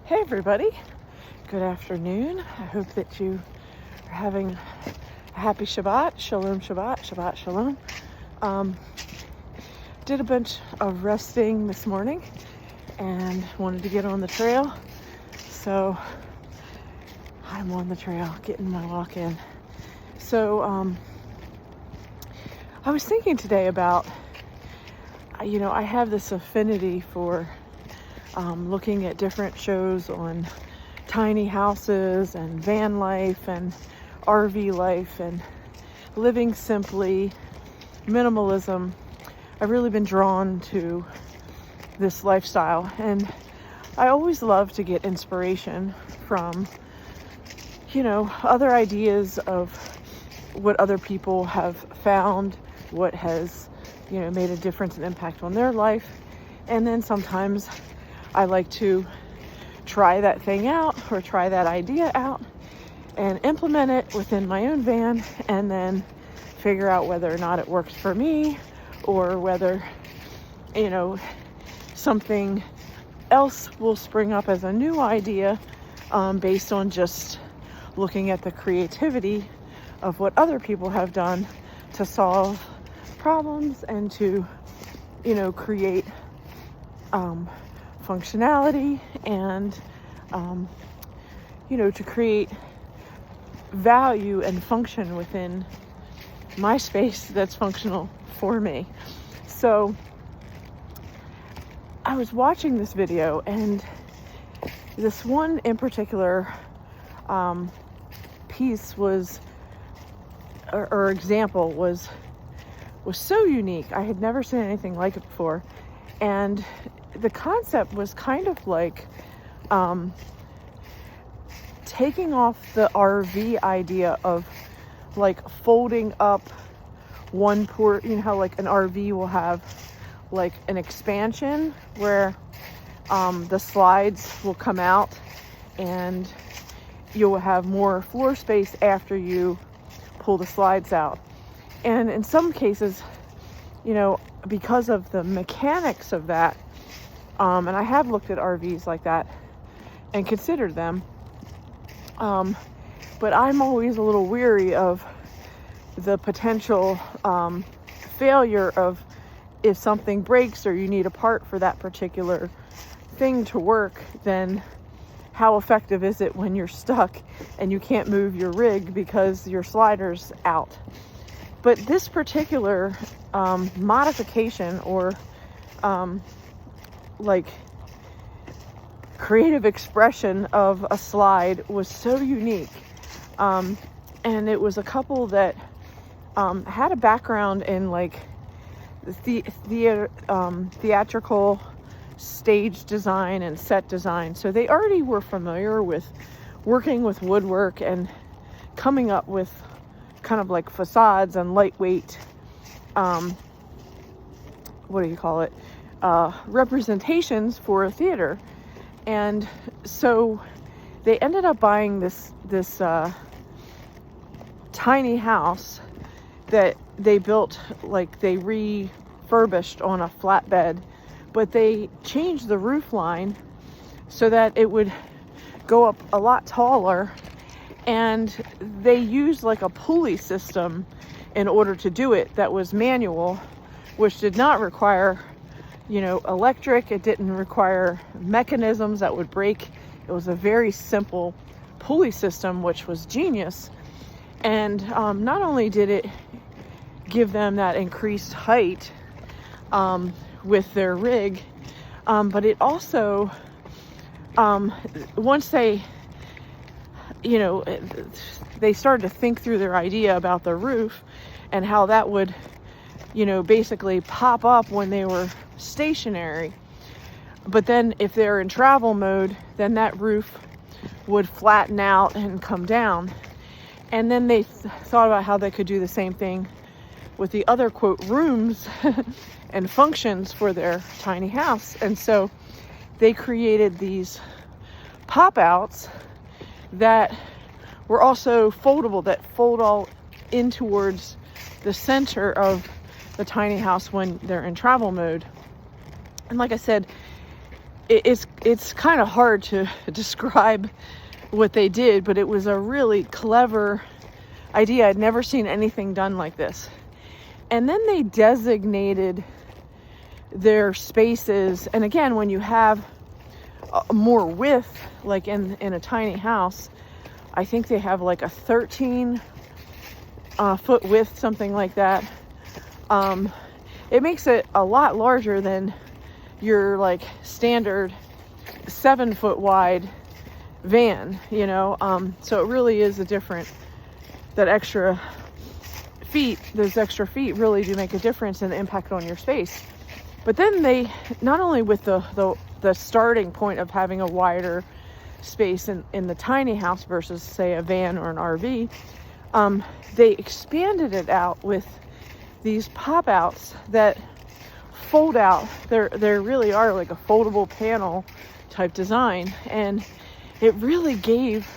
Hey everybody, good afternoon. I hope that you are having a happy Shabbat, Shalom Shabbat, Shabbat Shalom. Did a bunch of resting this morning and wanted to get on the trail. So I'm on the trail, getting my walk in. So I was thinking today about, I have this affinity for looking at different shows on tiny houses and van life and RV life and living simply, minimalism. I've really been drawn to this lifestyle, and I always love to get inspiration from, other ideas of what other people have found, what has, made a difference and impact on their life. And then sometimes I like to try that thing out or try that idea out and implement it within my own van, and then figure out whether or not it works for me, or whether, something else will spring up as a new idea based on just looking at the creativity of what other people have done to solve problems and to, create functionality and, to create value and function within my space that's functional for me. So I was watching this video, and this one in particular piece was, or example was so unique. I had never seen anything like it before. And the concept was kind of like taking off the RV idea of like folding up one port. How like an RV will have like an expansion where the slides will come out and you will have more floor space after you pull the slides out. And in some cases, because of the mechanics of that, and I have looked at RVs like that and considered them, but I'm always a little weary of the potential failure of, if something breaks or you need a part for that particular thing to work, then how effective is it when you're stuck and you can't move your rig because your slider's out? But this particular modification or creative expression of a slide was so unique. And it was a couple that had a background in theatrical stage design and set design. So they already were familiar with working with woodwork and coming up with kind of like facades and lightweight, representations for a theater. And so they ended up buying this tiny house that they built, they refurbished on a flatbed, but they changed the roof line so that it would go up a lot taller. And they used a pulley system in order to do it that was manual, which did not require, electric. It didn't require mechanisms that would break. It was a very simple pulley system, which was genius. And not only did it give them that increased height with their rig, but it also, once they started to think through their idea about the roof and how that would, basically pop up when they were stationary. But then if they're in travel mode, then that roof would flatten out and come down. And then they thought about how they could do the same thing with the other, quote, rooms and functions for their tiny house. And so they created these pop-outs that were also foldable, that fold all in towards the center of the tiny house when they're in travel mode. And like I said, it's kind of hard to describe what they did, but it was a really clever idea. I'd never seen anything done like this. And then they designated their spaces. And again, when you have more width, like in a tiny house, I think they have like a 13 foot width, something like that. It makes it a lot larger than your like standard 7 foot wide van, you know. So it really is those extra feet really do make a difference in the impact on your space. But then they, not only with the starting point of having a wider space in the tiny house versus say a van or an RV, they expanded it out with these pop outs that fold out. There really are like a foldable panel type design, and it really gave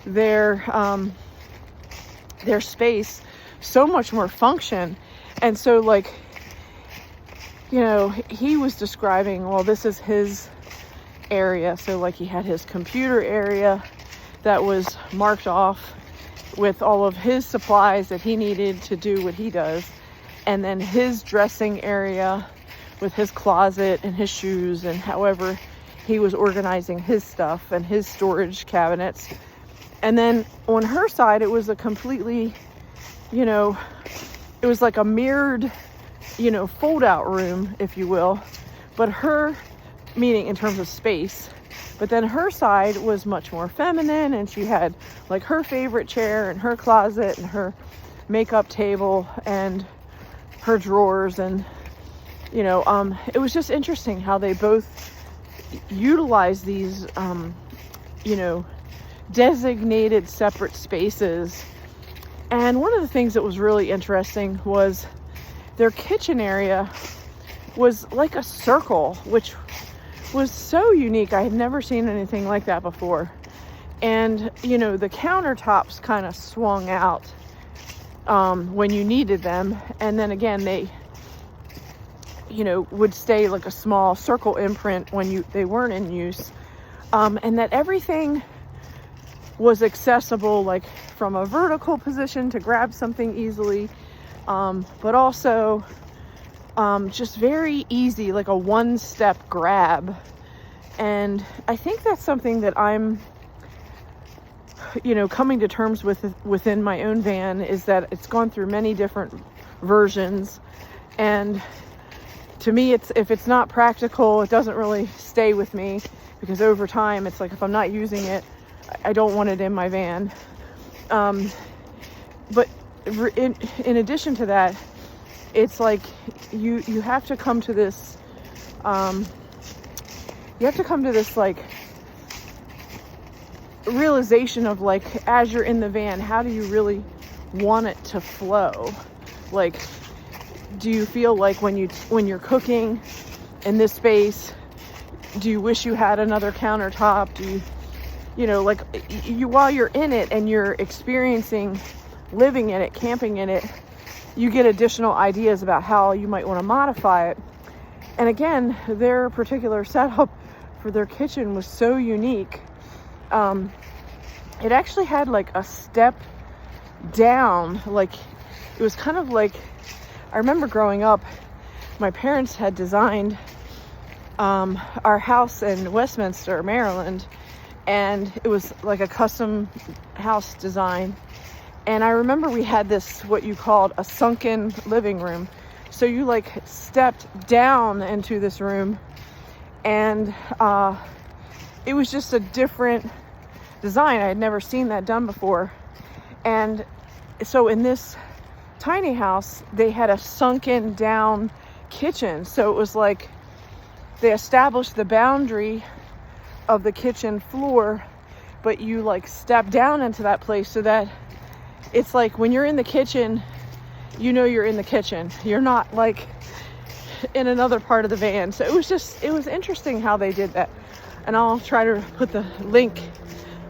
their space so much more function. And so, like, you know, he was describing, well, this is his area. So like he had his computer area that was marked off with all of his supplies that he needed to do what he does. And then his dressing area with his closet and his shoes and however he was organizing his stuff and his storage cabinets. And then on her side, it was a completely, you know, it was like a mirrored, you know, fold out room, if you will. But her, meaning in terms of space, but then her side was much more feminine, and she had like her favorite chair and her closet and her makeup table and her drawers. And, you know, it was just interesting how they both utilize these, you know, designated separate spaces. And one of the things that was really interesting was their kitchen area was like a circle, which was so unique. I had never seen anything like that before. And, you know, the countertops kind of swung out when you needed them. And then again, they, you know, would stay like a small circle imprint when they weren't in use. And that everything was accessible, like from a vertical position to grab something easily, but also just very easy, like a one-step grab. And I think that's something that I'm, you know, coming to terms with within my own van, is that it's gone through many different versions. And to me, if it's not practical, it doesn't really stay with me, because over time, it's like if I'm not using it, I don't want it in my van. But in addition to that, it's like you have to come to this, like realization of, like, as you're in the van, how do you really want it to flow? Like, do you feel like when you're cooking in this space, do you wish you had another countertop? Do you know, like, while you're in it and you're experiencing living in it, camping in it, you get additional ideas about how you might want to modify it. And again, their particular setup for their kitchen was so unique. It actually had like a step down, like it was kind of like, I remember growing up, my parents had designed our house in Westminster, Maryland, and it was like a custom house design. And I remember we had this, what you called a sunken living room. So you like stepped down into this room, and it was just a different design. I had never seen that done before. And so in this tiny house, they had a sunken down kitchen. So it was like they established the boundary of the kitchen floor, but you like step down into that place so that it's like when you're in the kitchen, you know you're in the kitchen. You're not like in another part of the van. So it was interesting how they did that. And I'll try to put the link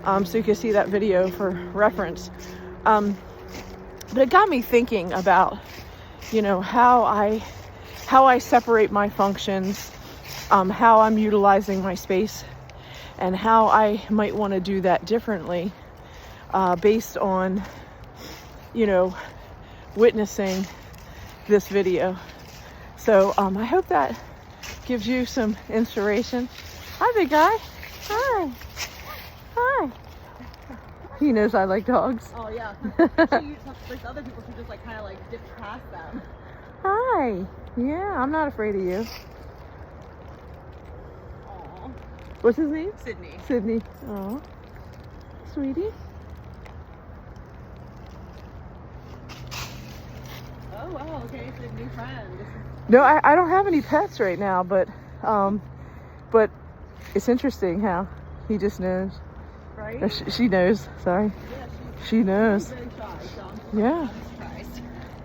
so you can see that video for reference. But it got me thinking about, you know, how I separate my functions, how I'm utilizing my space and how I might want to do that differently, based on, you know, witnessing this video. So I hope that gives you some inspiration. Hi, big guy. Hi. Hi. He knows I like dogs. Oh yeah. There's other people who just like kind of like dip past them. Hi. Yeah, I'm not afraid of you. Aww. What's his name? Sydney. Sydney. Oh, sweetie. Oh wow. Okay, it's a new friend. No, I don't have any pets right now, but it's interesting how he just knows. Right? Or she knows. Sorry. Yeah, She knows. she's very shy. So Yeah.